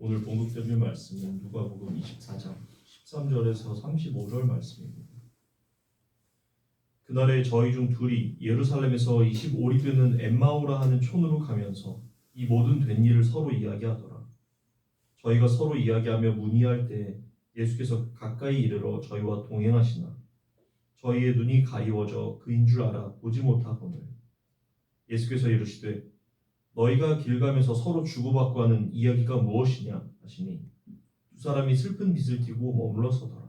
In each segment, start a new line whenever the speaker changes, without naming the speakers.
오늘 봉독드릴 말씀은 누가복음 24장 13절에서 35절 말씀입니다. 그날에 저희 중 둘이 예루살렘에서 25리 되는 엠마오라 하는 촌으로 가면서 이 모든 된 일을 서로 이야기하더라. 저희가 서로 이야기하며 문의할 때 예수께서 가까이 이르러 저희와 동행하시나 저희의 눈이 가리워져 그인 줄 알아 보지 못하거늘 예수께서 이르시되 너희가 길 가면서 서로 주고받고 하는 이야기가 무엇이냐 하시니 두 사람이 슬픈 빚을 띠고 머물러 서더라.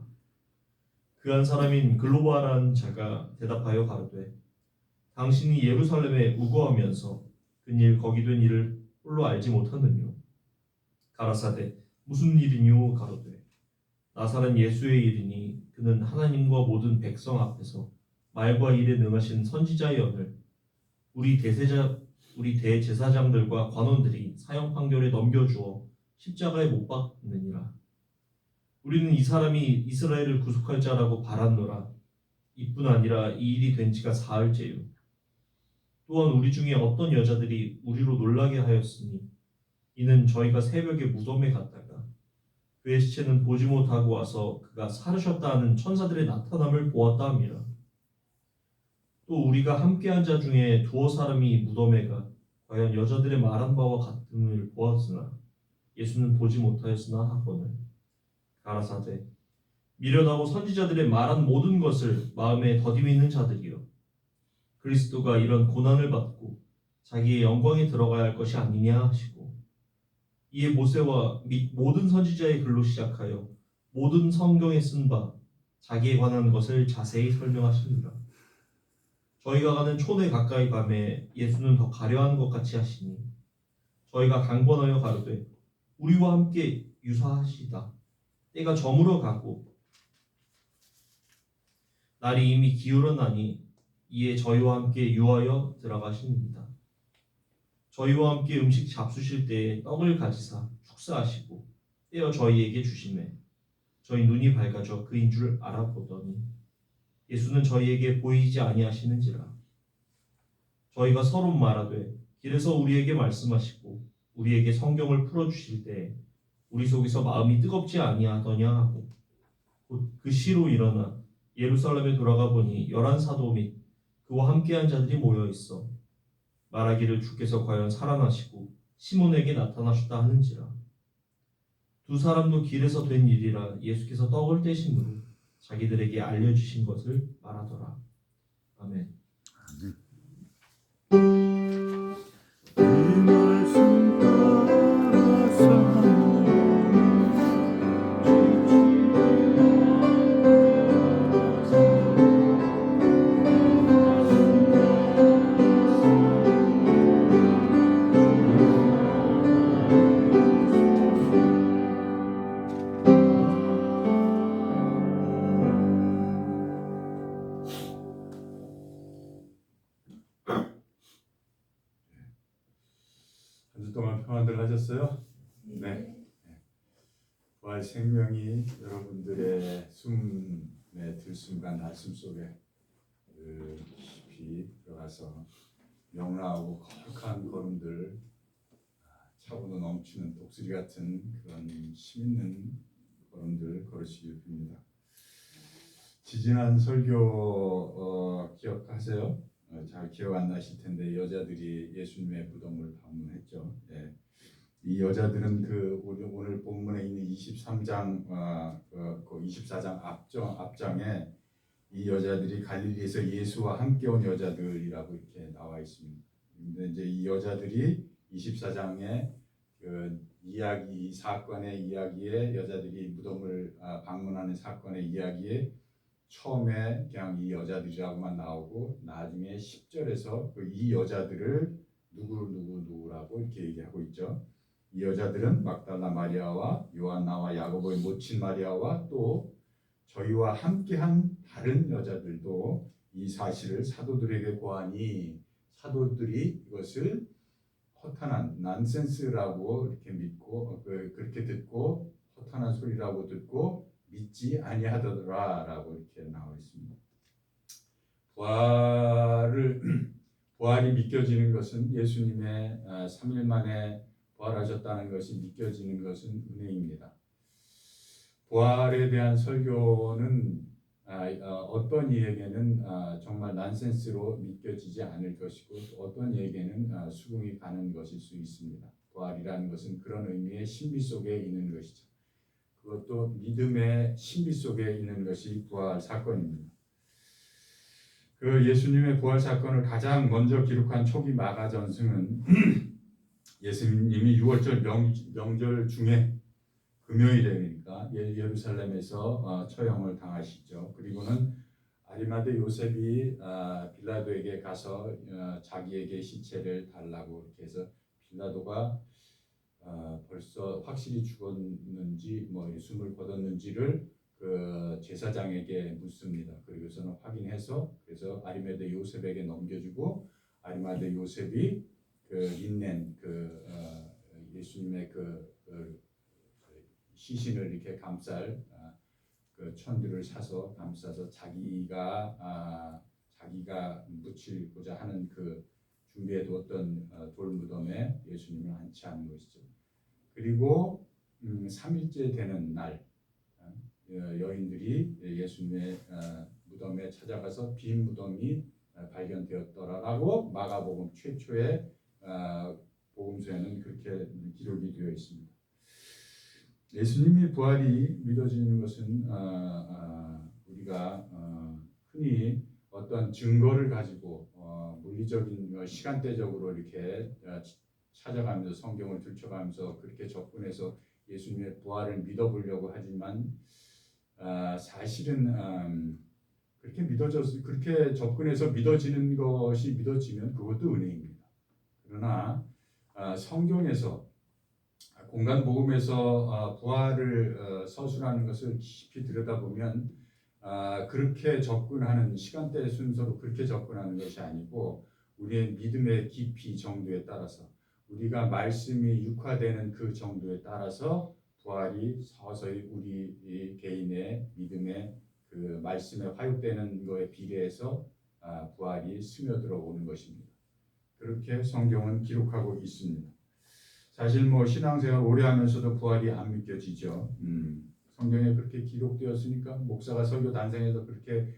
그 한 사람인 글로바라는 자가 대답하여 가로되 당신이 예루살렘에 우거하면서 그일 거기 된 일을 홀로 알지 못하느뇨. 가라사대 무슨 일이뇨 가로되 나사렛 예수의 일이니 그는 하나님과 모든 백성 앞에서 말과 일에 능하신 선지자의 언을 우리 대제사장들과 관원들이 사형 판결에 넘겨주어 십자가에 못 박느니라. 우리는 이 사람이 이스라엘을 구속할 자라고 바랐노라. 이뿐 아니라 이 일이 된 지가 사흘째요. 또한 우리 중에 어떤 여자들이 우리로 놀라게 하였으니 이는 저희가 새벽에 무덤에 갔다가 그의 시체는 보지 못하고 와서 그가 살으셨다 하는 천사들의 나타남을 보았다 함이라. 또 우리가 함께한 자 중에 두어 사람이 무덤에 가 과연 여자들의 말한 바와 같음을 보았으나 예수는 보지 못하였으나 하거늘 가라사대 미련하고 선지자들의 말한 모든 것을 마음에 더디고 있는 자들이여 그리스도가 이런 고난을 받고 자기의 영광에 들어가야 할 것이 아니냐 하시고 이에 모세와 및 모든 선지자의 글로 시작하여 모든 성경에 쓴 바 자기에 관한 것을 자세히 설명하시니라. 저희가 가는 촌에 가까이 가매 예수는 더 가려하는 것 같이 하시니 저희가 강권하여 가로되 우리와 함께 유사하시다. 때가 저물어 가고 날이 이미 기울었나니 이에 저희와 함께 유하여 들어가십니다. 저희와 함께 음식 잡수실 때에 떡을 가지사 축사하시고 떼어 저희에게 주시매 저희 눈이 밝아져 그인 줄 알아보더니 예수는 저희에게 보이지 아니하시는지라. 저희가 서로 말하되 길에서 우리에게 말씀하시고 우리에게 성경을 풀어주실 때에 우리 속에서 마음이 뜨겁지 아니하더냐 하고 곧 그 시로 일어나 예루살렘에 돌아가 보니 11사도 및 그와 함께한 자들이 모여 있어 말하기를 주께서 과연 살아나시고 시몬에게 나타나셨다 하는지라. 두 사람도 길에서 된 일이라 예수께서 떡을 떼심으로 자기들에게 알려주신 것을 말하더라. 아멘.
한 주 동안 평안들 하셨어요? 네. 부활 생명이 여러분들의 숨에 들숨과 날숨 속에 깊이 들어가서 명랑하고 거룩한 걸음들, 차고도 넘치는 독수리 같은 그런 힘 있는 걸음들 걸으시길 빕니다. 지지난 설교 기억하세요? 잘 기억 안 나실 텐데 여자들이 예수님의 무덤을 방문했죠. 예. 이 여자들은 그 오늘 본문에 있는 23장, 24장 앞장에 이 여자들이 갈릴리에서 예수와 함께 온 여자들이라고 이렇게 나와 있습니다. 근데 이제 이 여자들이 24장에 그 이야기, 이 사건의 이야기에 여자들이 무덤을 방문하는 사건의 이야기에 처음에 그냥 이 여자들이라고만 나오고 나중에 10절에서 그 이 여자들을 누구라고 이렇게 얘기하고 있죠. 이 여자들은 막달라 마리아와 요한나와 야고보의 모친 마리아와 또 저희와 함께한 다른 여자들도 이 사실을 사도들에게 고하니 사도들이 이것을 허탄한 난센스라고 이렇게 믿고 그렇게 듣고 허탄한 소리라고 듣고 믿지 아니하더라라고 이렇게 나와 있습니다. 부활이 믿겨지는 것은 예수님의 3일 만에 부활하셨다는 것이 믿겨지는 것은 은혜입니다. 부활에 대한 설교는 어떤 이에게는 정말 난센스로 믿겨지지 않을 것이고 어떤 이에게는 수긍이 가는 것일 수 있습니다. 부활이라는 것은 그런 의미의 신비 속에 있는 것이죠. 그것도 믿음의 신비 속에 있는 것이 부활 사건입니다. 그 예수님의 부활 사건을 가장 먼저 기록한 초기 마가 전승은 예수님이 6월절 명절 중에 금요일이니까 예루살렘에서 처형을 당하시죠. 그리고는 아리마대 요셉이 빌라도에게 가서 자기에게 시체를 달라고 이렇게 해서 빌라도가 벌써 확실히 죽었는지 숨을 거뒀는지를 그 제사장에게 묻습니다. 그리고서는 확인해서 그래서 아리마대 요셉에게 넘겨주고 아리마대 요셉이 그 인낸 예수님의 시신을 이렇게 감쌀 그 천들을 사서 감싸서 자기가 묻히고자 하는 그 준비해두었던 돌 무덤에 예수님을 안치하는 것이죠. 그리고 3일째 되는 날 여인들이 예수님의 무덤에 찾아가서 빈 무덤이 발견되었더라라고 마가복음 최초의 복음서에는 그렇게 기록이 되어 있습니다. 예수님이 부활이 믿어지는 것은 우리가 흔히 어떤 증거를 가지고 물리적인 시간대적으로 이렇게 찾아가면서 성경을 들춰가면서 그렇게 접근해서 예수님의 부활을 믿어보려고 하지만 사실은 그렇게 접근해서 믿어지는 것이 믿어지면 그것도 은혜입니다. 그러나 성경에서 공간 복음에서 부활을 서술하는 것을 깊이 들여다보면 그렇게 접근하는 시간대 순서로 그렇게 접근하는 것이 아니고 우리의 믿음의 깊이 정도에 따라서 우리가 말씀이 육화되는 그 정도에 따라서 부활이 서서히 우리 개인의 믿음의 그 말씀에 화육되는 것에 비례해서 부활이 스며들어 오는 것입니다. 그렇게 성경은 기록하고 있습니다. 사실 신앙생활 오래 하면서도 부활이 안 믿겨지죠. 성경에 그렇게 기록되었으니까 목사가 설교 단상에서 그렇게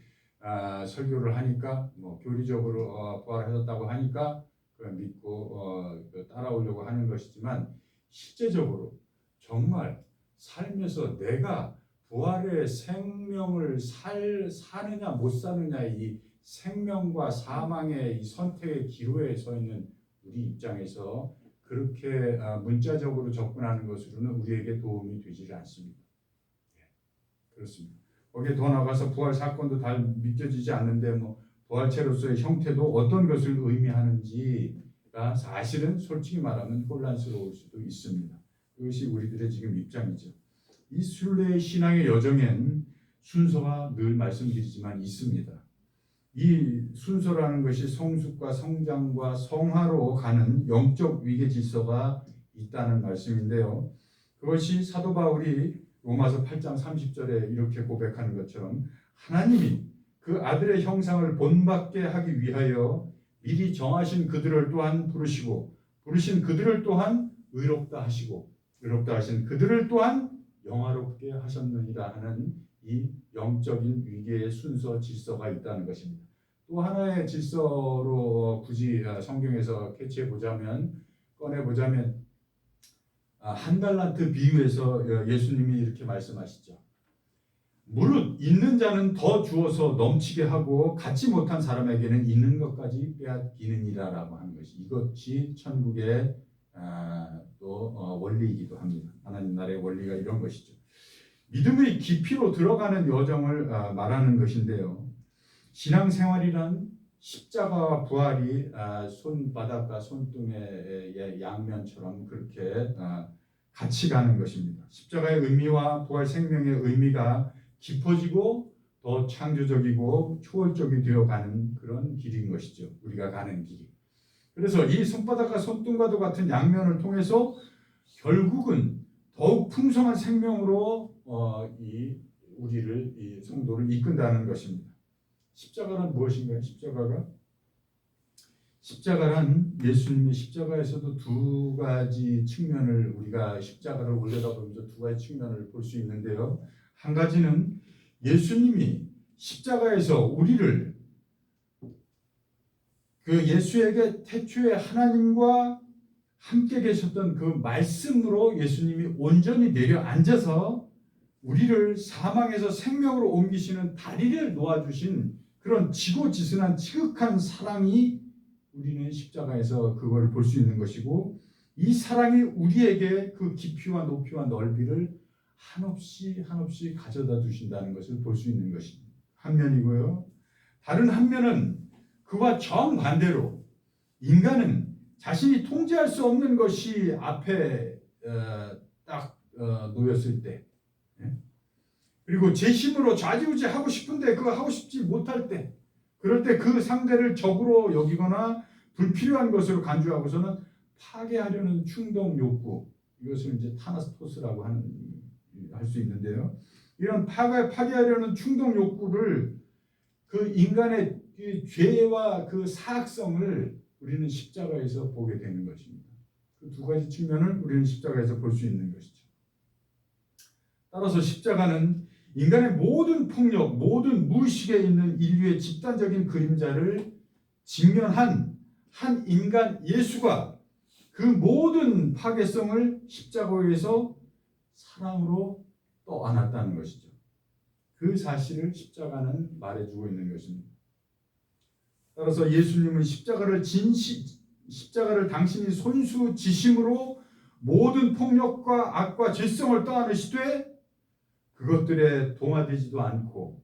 설교를 하니까 교리적으로 부활하셨다고 하니까 그걸 믿고 따라오려고 하는 것이지만 실제적으로 정말 삶에서 내가 부활의 생명을 사느냐 못 사느냐 이 생명과 사망의 이 선택의 기로에 서 있는 우리 입장에서 그렇게 문자적으로 접근하는 것으로는 우리에게 도움이 되지 않습니다. 그렇습니다. 거기에 더 나가서 부활 사건도 잘 믿겨지지 않는데 부활체로서의 형태도 어떤 것을 의미하는지가 사실은 솔직히 말하면 혼란스러울 수도 있습니다. 그것이 우리들의 지금 입장이죠. 이 순례의 신앙의 여정엔 순서가 늘 말씀드리지만 있습니다. 이 순서라는 것이 성숙과 성장과 성화로 가는 영적 위계 질서가 있다는 말씀인데요. 그것이 사도 바울이 로마서 8장 30절에 이렇게 고백하는 것처럼 하나님이 그 아들의 형상을 본받게 하기 위하여 미리 정하신 그들을 또한 부르시고 부르신 그들을 또한 의롭다 하시고 의롭다 하신 그들을 또한 영화롭게 하셨느니라 하는 이 영적인 위계의 순서 질서가 있다는 것입니다. 또 하나의 질서로 굳이 성경에서 꺼내보자면 한 달란트 비유에서 예수님이 이렇게 말씀하시죠. 무릇 있는 자는 더 주어서 넘치게 하고 갖지 못한 사람에게는 있는 것까지 빼앗기느니라라고 하는 것이 이것이 천국의 또 원리이기도 합니다. 하나님 나라의 원리가 이런 것이죠. 믿음의 깊이로 들어가는 여정을 말하는 것인데요. 신앙생활이란 십자가와 부활이 손바닥과 손등의 양면처럼 그렇게 같이 가는 것입니다. 십자가의 의미와 부활 생명의 의미가 깊어지고 더 창조적이고 초월적이 되어가는 그런 길인 것이죠. 우리가 가는 길이. 그래서 이 손바닥과 손등과도 같은 양면을 통해서 결국은 더욱 풍성한 생명으로 이 성도를 이끈다는 것입니다. 십자가는 무엇인가요? 십자가가 십자가란 예수님의 십자가에서도 두 가지 측면을 우리가 십자가를 올려다보면서 두 가지 측면을 볼 수 있는데요. 한 가지는 예수님이 십자가에서 우리를 그 예수에게 태초에 하나님과 함께 계셨던 그 말씀으로 예수님이 온전히 내려앉아서 우리를 사망에서 생명으로 옮기시는 다리를 놓아주신 그런 지고지순한 지극한 사랑이 우리는 십자가에서 그걸 볼 수 있는 것이고, 이 사랑이 우리에게 그 깊이와 높이와 넓이를 한없이 한없이 가져다 주신다는 것을 볼 수 있는 것입니다. 한 면이고요. 다른 한 면은 그와 정반대로 인간은 자신이 통제할 수 없는 것이 앞에 딱 놓였을 때, 그리고 제 힘으로 좌지우지하고 싶은데 그거 하고 싶지 못할 때, 그럴 때 그 상대를 적으로 여기거나 불필요한 것으로 간주하고서는 파괴하려는 충동 욕구, 이것을 이제 타나스토스라고 할 수 있는데요. 이런 파괴하려는 충동 욕구를, 그 인간의 그 죄와 그 사악성을 우리는 십자가에서 보게 되는 것입니다. 그 두 가지 측면을 우리는 십자가에서 볼 수 있는 것이죠. 따라서 십자가는 인간의 모든 폭력, 모든 무의식에 있는 인류의 집단적인 그림자를 직면한 한 인간 예수가 그 모든 파괴성을 십자가에서 사랑으로 떠안았다는 것이죠. 그 사실을 십자가는 말해주고 있는 것입니다. 따라서 예수님은 십자가를 당신이 손수지심으로 모든 폭력과 악과 죄성을 떠안으시되 그것들에 동화되지도 않고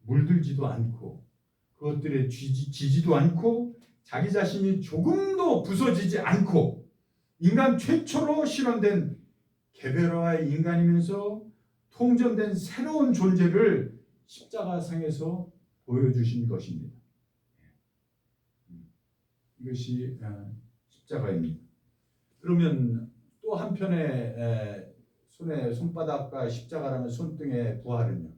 물들지도 않고 그것들에 지지도 않고 자기 자신이 조금도 부서지지 않고 인간 최초로 실현된 개별화의 인간이면서 통전된 새로운 존재를 십자가상에서 보여주신 것입니다. 이것이 십자가입니다. 그러면 또 한편에 손에 손바닥과 십자가라는 손등의 부활은요?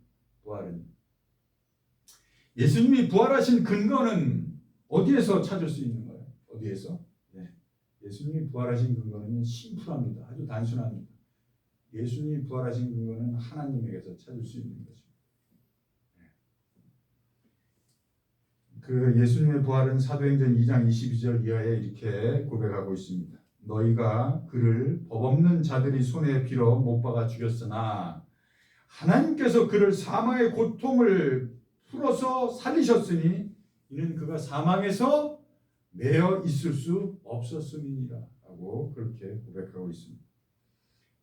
예수님이 부활하신 근거는 어디에서 찾을 수 있는 거예요? 어디에서? 예수님이 부활하신 근거는 심플합니다. 아주 단순합니다. 예수님이 부활하신 근거는 하나님에게서 찾을 수 있는 것입니다. 그 예수님의 부활은 사도행전 2장 22절 이하에 이렇게 고백하고 있습니다. 너희가 그를 법 없는 자들이 손에 빌어 못 박아 죽였으나 하나님께서 그를 사망의 고통을 풀어서 살리셨으니 이는 그가 사망에서 매여 있을 수 없었음이니라 하고 그렇게 고백하고 있습니다.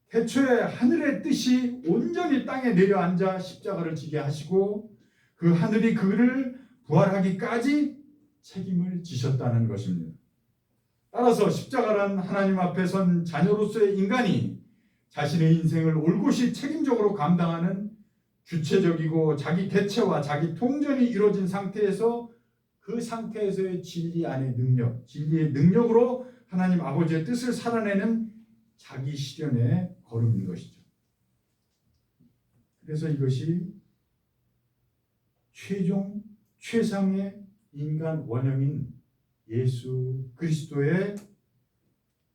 태초에 하늘의 뜻이 온전히 땅에 내려앉아 십자가를 지게 하시고 그 하늘이 그를 부활하기까지 책임을 지셨다는 것입니다. 따라서 십자가란 하나님 앞에 선 자녀로서의 인간이 자신의 인생을 올곧이 책임적으로 감당하는 주체적이고 자기 개체와 자기 통전이 이루어진 상태에서 그 상태에서의 진리 안의 능력, 진리의 능력으로 하나님 아버지의 뜻을 살아내는 자기 실현의 걸음인 것이죠. 그래서 이것이 최상의 인간 원형인 예수 그리스도의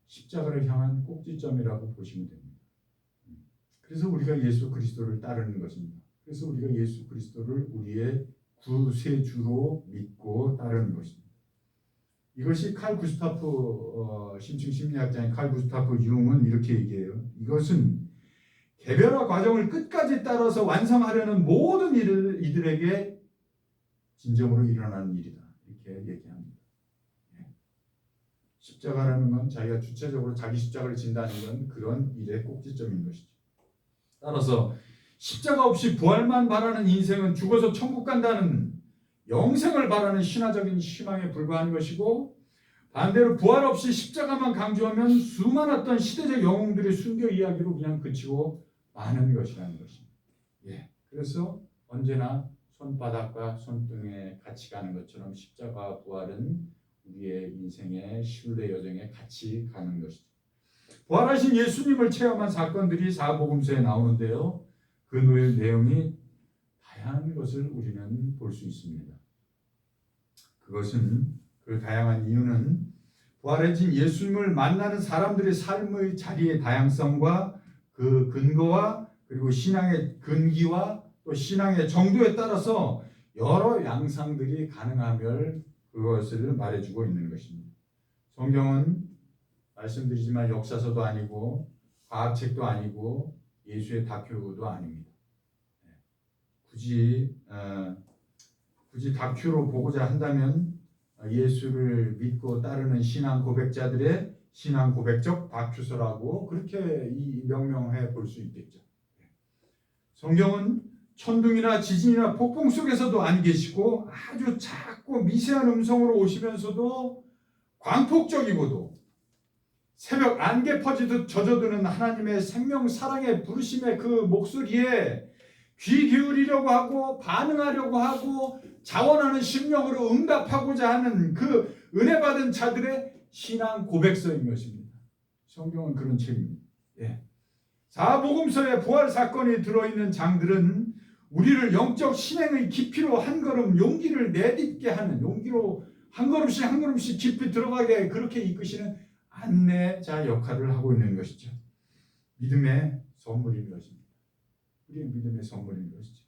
십자가를 향한 꼭지점이라고 보시면 됩니다. 그래서 우리가 예수 그리스도를 따르는 것입니다. 그래서 우리가 예수 그리스도를 우리의 구세주로 믿고 따르는 것입니다. 이것이 칼 구스타프 심층 심리학자인 칼 구스타프 융은 이렇게 얘기해요. 이것은 개별화 과정을 끝까지 따라서 완성하려는 모든 이들에게 진정으로 일어나는 일이다. 이렇게 얘기합니다. 십자가라는 건 자기가 주체적으로 자기 십자가를 진다는 건 그런 일의 꼭지점인 것이죠. 따라서 십자가 없이 부활만 바라는 인생은 죽어서 천국 간다는 영생을 바라는 신화적인 희망에 불과한 것이고, 반대로 부활 없이 십자가만 강조하면 수많았던 시대적 영웅들의 순교 이야기로 그냥 그치고 마는 것이라는 것입니다. 그래서 언제나 손바닥과 손등에 같이 가는 것처럼 십자가 부활은 우리의 인생의 신뢰 여정에 같이 가는 것이죠. 부활하신 예수님을 체험한 사건들이 사복음서에 나오는데요. 그 내용이 다양한 것을 우리는 볼 수 있습니다. 그것은 그 다양한 이유는 부활해진 예수님을 만나는 사람들의 삶의 자리의 다양성과 그 근거와 그리고 신앙의 근기와 또 신앙의 정도에 따라서 여러 양상들이 가능함을 그것을 말해주고 있는 것입니다. 성경은 말씀드리지만 역사서도 아니고 과학책도 아니고 예수의 다큐도 아닙니다. 굳이 다큐로 보고자 한다면 예수를 믿고 따르는 신앙 고백자들의 신앙 고백적 다큐서라고 그렇게 명명해 볼 수 있겠죠. 성경은 천둥이나 지진이나 폭풍 속에서도 안 계시고 아주 작고 미세한 음성으로 오시면서도 광폭적이고도 새벽 안개 퍼지듯 젖어드는 하나님의 생명 사랑의 부르심의 그 목소리에 귀 기울이려고 하고 반응하려고 하고 자원하는 심령으로 응답하고자 하는 그 은혜 받은 자들의 신앙 고백서인 것입니다. 성경은 그런 책입니다. 사복음서에 부활 사건이 들어있는 장들은 우리를 영적 신앙의 깊이로 한 걸음 용기를 내딛게 하는, 용기로 한 걸음씩 한 걸음씩 깊이 들어가게 그렇게 이끄시는 안내자 역할을 하고 있는 것이죠. 믿음의 선물인 것입니다. 우리의 믿음의 선물인 것이죠.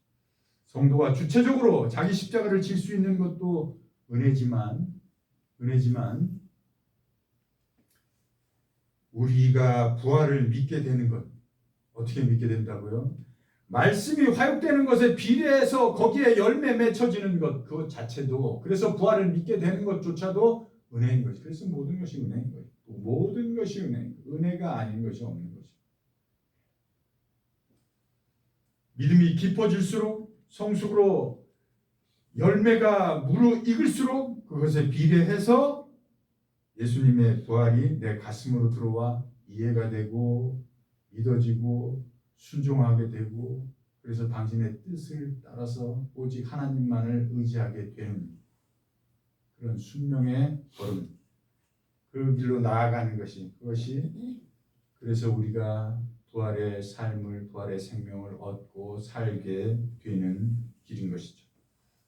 성도가 주체적으로 자기 십자가를 질 수 있는 것도 은혜지만 우리가 부활을 믿게 되는 것, 어떻게 믿게 된다고요? 말씀이 화육되는 것에 비례해서 거기에 열매 맺혀지는 것, 그것 자체도, 그래서 부활을 믿게 되는 것조차도 은혜인 것이. 그래서 모든 것이 은혜인 거예요. 모든 것이 은혜인 거예요. 은혜가 아닌 것이 없는 것이죠. 믿음이 깊어질수록 성숙으로 열매가 무르익을수록 그것에 비례해서 예수님의 부활이 내 가슴으로 들어와 이해가 되고 믿어지고 순종하게 되고 그래서 당신의 뜻을 따라서 오직 하나님만을 의지하게 되는 그런 순명의 걸음, 그 길로 나아가는 것이 그것이 그래서 우리가 부활의 삶을 부활의 생명을 얻고 살게 되는 길인 것이죠.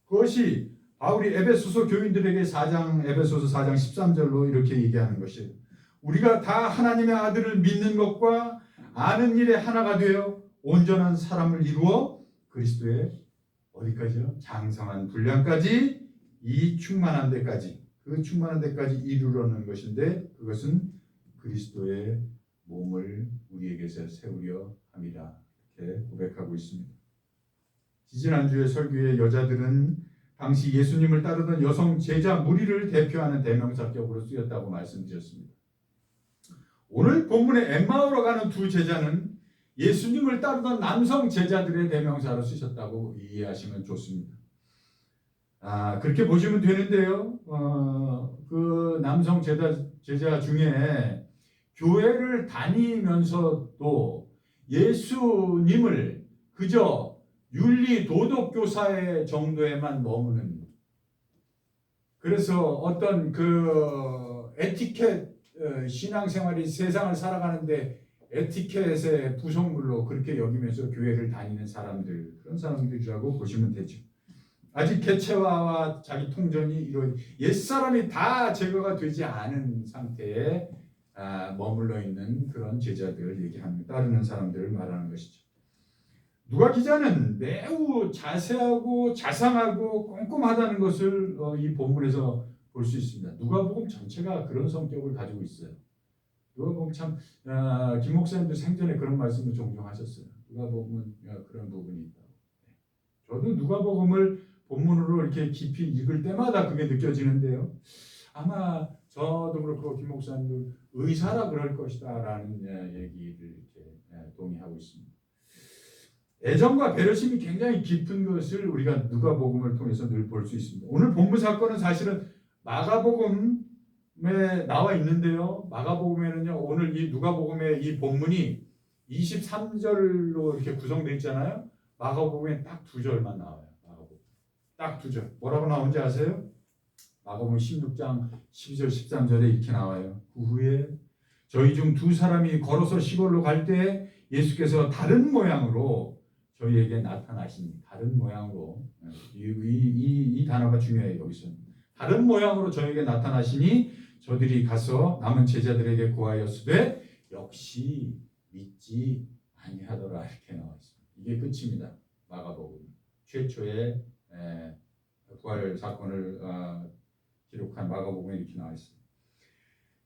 그것이 바울이 에베소서 교인들에게 에베소서 4장 13절로 이렇게 얘기하는 것이에요. 우리가 다 하나님의 아들을 믿는 것과 아는 일에 하나가 되어 온전한 사람을 이루어 그리스도의 어디까지요? 장성한 분량까지 이 충만한 데까지 그 충만한 데까지 이루려는 것인데 그것은 그리스도의 몸을 우리에게서 세우려 함이라 이렇게 고백하고 있습니다. 지지난주에 설교의 여자들은 당시 예수님을 따르던 여성 제자 무리를 대표하는 대명사격으로 쓰였다고 말씀드렸습니다. 오늘 본문에 엠마오로 가는 두 제자는 예수님을 따르던 남성 제자들의 대명사로 쓰셨다고 이해하시면 좋습니다. 그렇게 보시면 되는데요. 그 남성 제자 중에 교회를 다니면서도 예수님을 그저 윤리 도덕 교사의 정도에만 머무는, 그래서 어떤 그 에티켓 신앙생활이 세상을 살아가는데 에티켓의 부속물로 그렇게 여기면서 교회를 다니는 사람들, 그런 사람들이라고 보시면 되죠. 아직 개체화와 자기 통전이 이루어진 옛사람이 다 제거가 되지 않은 상태에 머물러 있는 그런 제자들을 얘기합니다. 따르는 사람들을 말하는 것이죠. 누가 기자는 매우 자세하고 자상하고 꼼꼼하다는 것을 이 본문에서 볼 수 있습니다. 누가복음 전체가 그런 성격을 가지고 있어요. 누가복음 참 김 목사님도 생전에 그런 말씀을 종종 하셨어요. 누가복음은 그런 부분이 있다고. 저도 누가복음을 본문으로 이렇게 깊이 읽을 때마다 그게 느껴지는데요. 아마 저도 그렇고 김 목사님도 의사라 그럴 것이다라는 얘기를 이렇게 동의하고 있습니다. 애정과 배려심이 굉장히 깊은 것을 우리가 누가복음을 통해서 늘 볼 수 있습니다. 오늘 본문 사건은 사실은 마가복음에 나와 있는데요. 마가복음에는요, 오늘 이 누가복음의 이 본문이 23절로 이렇게 구성되어 있잖아요. 마가복음에 딱 2절만 나와요. 마가복음 딱 2절. 뭐라고 나오는지 아세요? 마가복음 16장 12절 13절에 이렇게 나와요. 그 후에 저희 중 두 사람이 걸어서 시골로 갈 때 예수께서 다른 모양으로 저희에게 나타나신, 다른 모양으로, 이 단어가 중요해요. 여기서 다른 모양으로 저에게 나타나시니 저들이 가서 남은 제자들에게 구하였으되 역시 믿지 아니하더라 이렇게 나와 있습니다. 이게 끝입니다. 마가복음 최초의 부활 사건을 기록한 마가복음에 이렇게 나와 있습니다.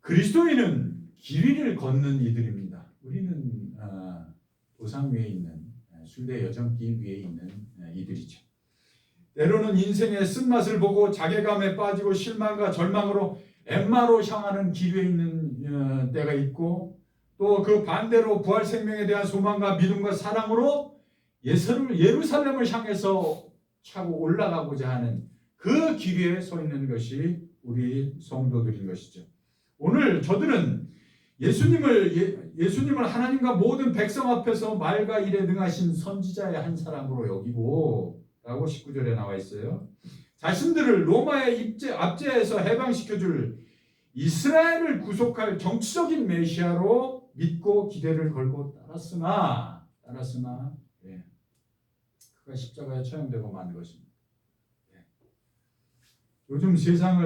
그리스도인은 길 위를 걷는 이들입니다. 우리는 도상 위에 있는 순례 여정길 위에 있는 이들이죠. 때로는 인생의 쓴맛을 보고 자괴감에 빠지고 실망과 절망으로 엠마로 향하는 길 위에 있는 때가 있고 또 그 반대로 부활 생명에 대한 소망과 믿음과 사랑으로 예루살렘을 향해서 차고 올라가고자 하는 그 길 위에 서 있는 것이 우리 성도들인 것이죠. 오늘 저들은 예수님을 하나님과 모든 백성 앞에서 말과 일에 능하신 선지자의 한 사람으로 여기고 라고 19절에 나와 있어요. 자신들을 로마의 압제에서 해방시켜줄 이스라엘을 구속할 정치적인 메시아로 믿고 기대를 걸고 따랐으나 그가 십자가에 처형되고 만 것입니다. 요즘 세상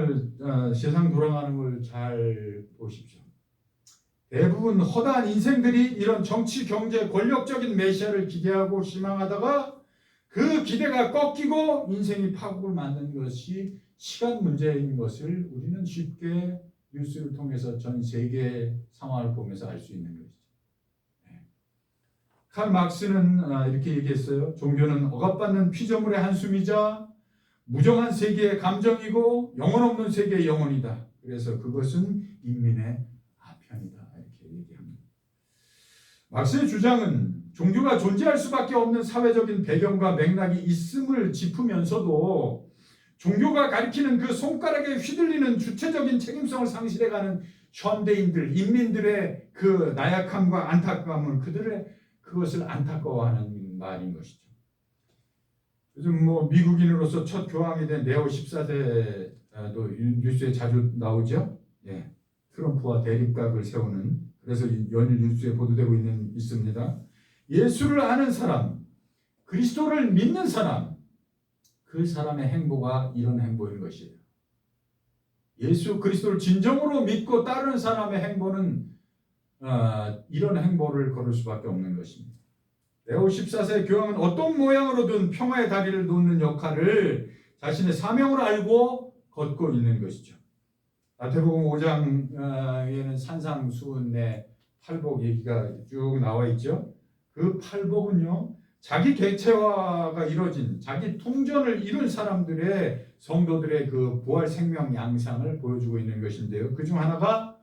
돌아가는 걸 잘 보십시오. 대부분 허다한 인생들이 이런 정치, 경제, 권력적인 메시아를 기대하고 희망하다가 그 기대가 꺾이고 인생이 파국을 맞는 것이 시간 문제인 것을 우리는 쉽게 뉴스를 통해서 전 세계 상황을 보면서 알 수 있는 것이죠. 칼 막스는 이렇게 얘기했어요. 종교는 억압받는 피조물의 한숨이자 무정한 세계의 감정이고 영혼 없는 세계의 영혼이다. 그래서 그것은 인민의 아편이다. 이렇게 얘기합니다. 막스의 주장은 종교가 존재할 수밖에 없는 사회적인 배경과 맥락이 있음을 짚으면서도 종교가 가리키는 그 손가락에 휘둘리는 주체적인 책임성을 상실해가는 현대인들, 인민들의 그 나약함과 안타까움을 그것을 안타까워하는 말인 것이죠. 요즘 미국인으로서 첫 교황이 된 네오 14세도 뉴스에 자주 나오죠. 트럼프와 대립각을 세우는 그래서 연일 뉴스에 보도되고 있습니다. 예수를 아는 사람, 그리스도를 믿는 사람, 그 사람의 행보가 이런 행보인 것이에요. 예수 그리스도를 진정으로 믿고 따르는 사람의 행보는 이런 행보를 걸을 수밖에 없는 것입니다. 레오 14세 교황은 어떤 모양으로든 평화의 다리를 놓는 역할을 자신의 사명으로 알고 걷고 있는 것이죠. 마태복음 5장에는 산상수훈의 팔복 얘기가 쭉 나와 있죠. 그 팔복은요, 자기 객체화가 이루어진 자기 통전을 이룬 사람들의 성도들의 그 부활 생명 양상을 보여주고 있는 것인데요. 그중 하나가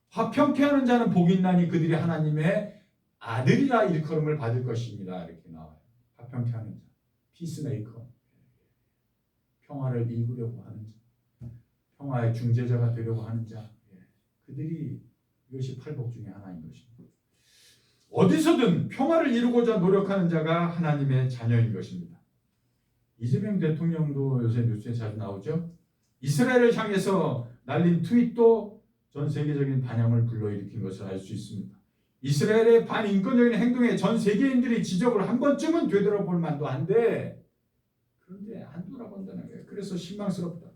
화평케 하는 자는 복이 있나니 그들이 하나님의 아들이라 일컬음을 받을 것입니다. 이렇게 나와요. 화평케 하는 자, 피스메이커, 평화를 이루려고 하는 자, 평화의 중재자가 되려고 하는 자, 그들이 이것이 팔복 중에 하나인 것입니다. 어디서든 평화를 이루고자 노력하는 자가 하나님의 자녀인 것입니다. 이재명 대통령도 요새 뉴스에 자주 나오죠. 이스라엘을 향해서 날린 트윗도 전 세계적인 반향을 불러일으킨 것을 알 수 있습니다. 이스라엘의 반인권적인 행동에 전 세계인들이 지적을 한 번쯤은 되돌아볼 만도 한데 그런데 안 돌아본다는 거예요. 그래서 실망스럽다.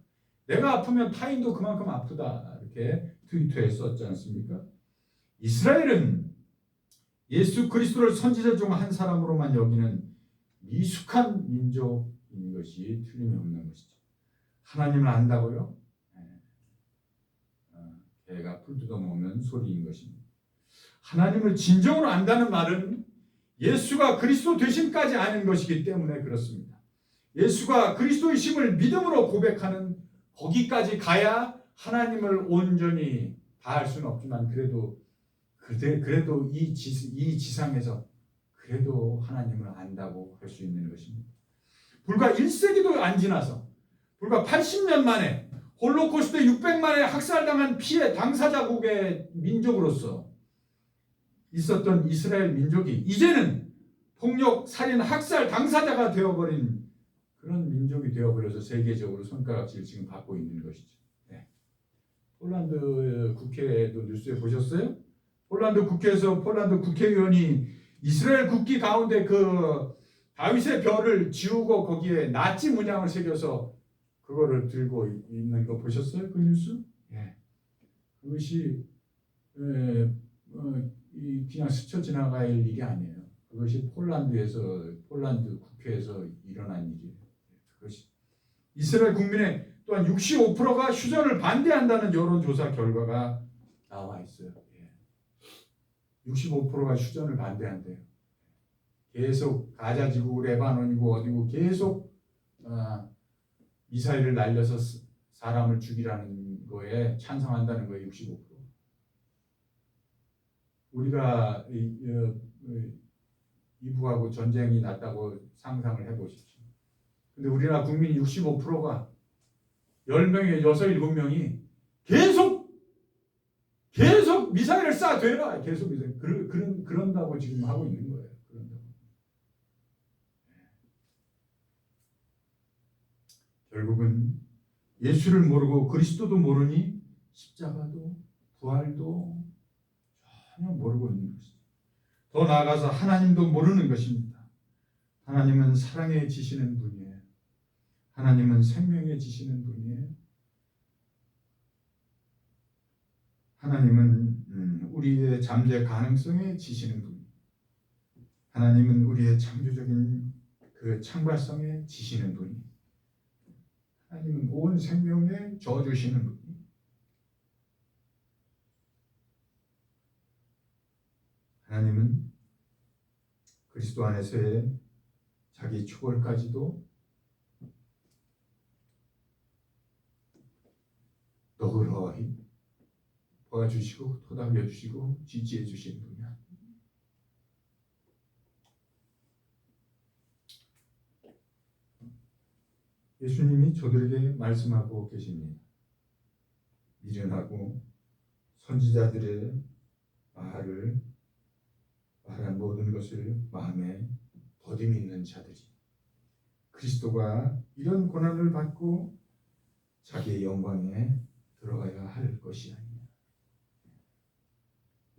내가 아프면 타인도 그만큼 아프다. 이렇게 트위터에 썼지 않습니까? 이스라엘은 예수 그리스도를 선지자 중 한 사람으로만 여기는 미숙한 민족인 것이 틀림이 없는 것이죠. 하나님을 안다고요? 개가 풀 뜯어먹는 소리인 것입니다. 하나님을 진정으로 안다는 말은 예수가 그리스도 되심까지 아는 것이기 때문에 그렇습니다. 예수가 그리스도이심을 믿음으로 고백하는 거기까지 가야 하나님을 온전히 다 알 수는 없지만 그래도 이 지상에서 그래도 하나님을 안다고 할 수 있는 것입니다. 불과 1세기도 안 지나서 불과 80년 만에 홀로코스트 600만에 학살당한 피해 당사자국의 민족으로서 있었던 이스라엘 민족이 이제는 폭력, 살인, 학살 당사자가 되어버린 그런 민족이 되어버려서 세계적으로 손가락질 지금 받고 있는 것이죠. 폴란드 국회도 뉴스에 보셨어요? 폴란드 국회에서 폴란드 국회의원이 이스라엘 국기 가운데 그 다윗의 별을 지우고 거기에 나치 문양을 새겨서 그거를 들고 있는 거 보셨어요? 그 뉴스? 예. 그것이 그냥 스쳐 지나갈 일이 아니에요. 그것이 폴란드 국회에서 일어난 일이에요. 그것이 이스라엘 국민의 또한 65%가 휴전을 반대한다는 여론조사 결과가 나와 있어요. 65%가 휴전을 반대한대요. 계속 가자 지구, 레바논이고 어디고 계속 미사일을 날려서 사람을 죽이라는 거에 찬성한다는 거예요. 65%. 우리가 이북하고 전쟁이 났다고 상상을 해보십시오. 근데 우리나라 국민 65%가 10명에 6, 7명이 계속 미사일을 쏴대라. 계속 미사일. 그런다고 지금 하고 있는 거예요. 그런다고. 결국은 예수를 모르고 그리스도도 모르니 십자가도 부활도 전혀 모르고 있는 것입니다. 더 나아가서 하나님도 모르는 것입니다. 하나님은 사랑에 지시는 분이에요. 하나님은 생명에 지시는 분이에요. 하나님은 우리의 잠재 가능성에 지시는 분이에요. 하나님은 우리의 창조적인 그 창발성에 지시는 분이에요. 하나님은 온 생명에 저어주시는 분이에요. 하나님은 그리스도 안에서의 자기 초월까지도 너그러이 도와주시고 토닥여주시고 지지해주시는 분이야. 예수님이 저들에게 말씀하고 계십니다. 미련하고 선지자들의 말한 모든 것을 마음에 더디밌는 자들이 그리스도가 이런 고난을 받고 자기의 영광에 들어가야 할 것이 아니냐.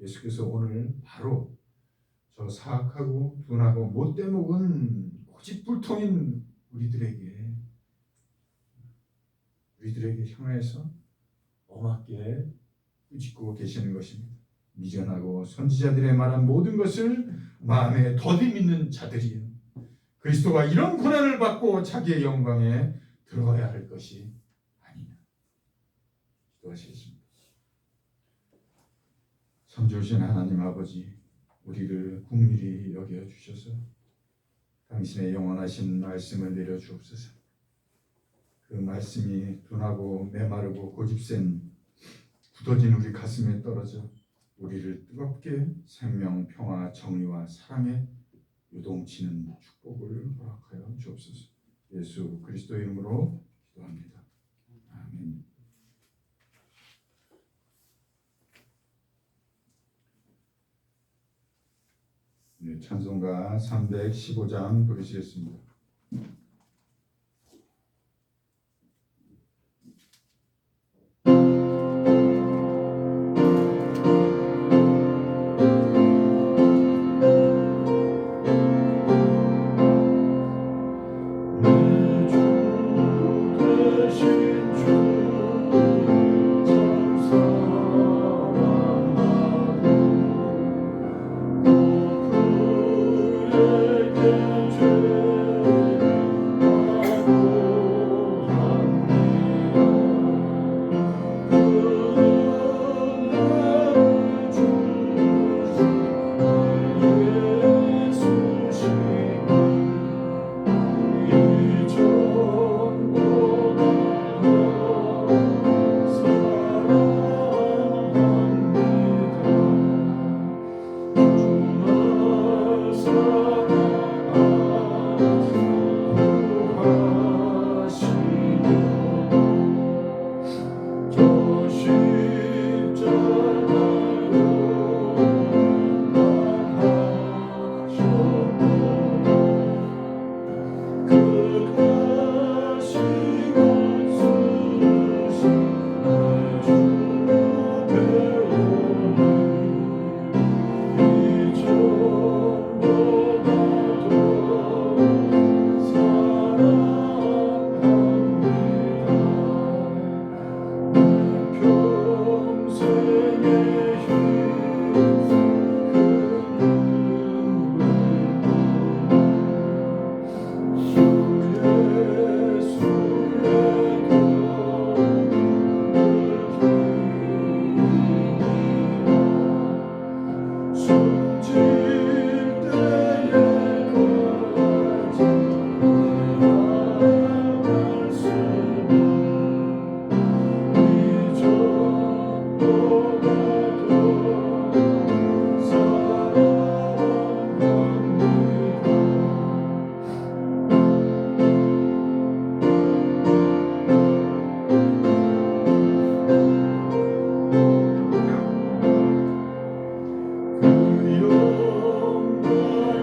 예수께서 오늘 바로 저 사악하고 둔하고 못돼 먹은 고집불통인 우리들에게 향해서 엄하게 꾸짖고 계시는 것입니다. 미련하고 선지자들의 말한 모든 것을 마음에 더디 믿는 자들이요. 그리스도가 이런 고난을 받고 자기의 영광에 들어가야 할 것이 아니냐. 기도하시겠습니다. 참 좋으신 하나님 아버지, 우리를 긍휼히 여겨 주셔서 당신의 영원하신 말씀을 내려 주옵소서. 그 말씀이 둔하고 메마르고 고집센 굳어진 우리 가슴에 떨어져 우리를 뜨겁게 생명, 평화, 정의와 사랑에 요동치는 축복을 허락하여 주옵소서. 예수 그리스도의 이름으로 기도합니다. 아멘. 네, 찬송가 315장 부르시겠습니다.
그에게 죄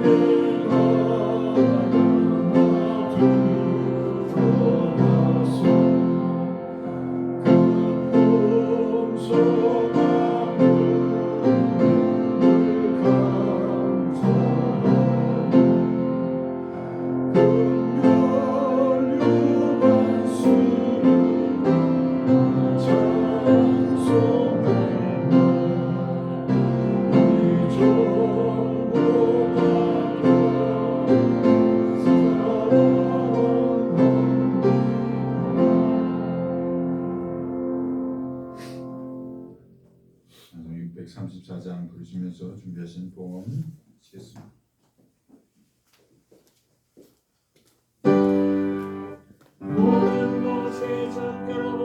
찬송 634장 부르시면서 준비하신 봉헌 치겠습니다.
모든 것이 적결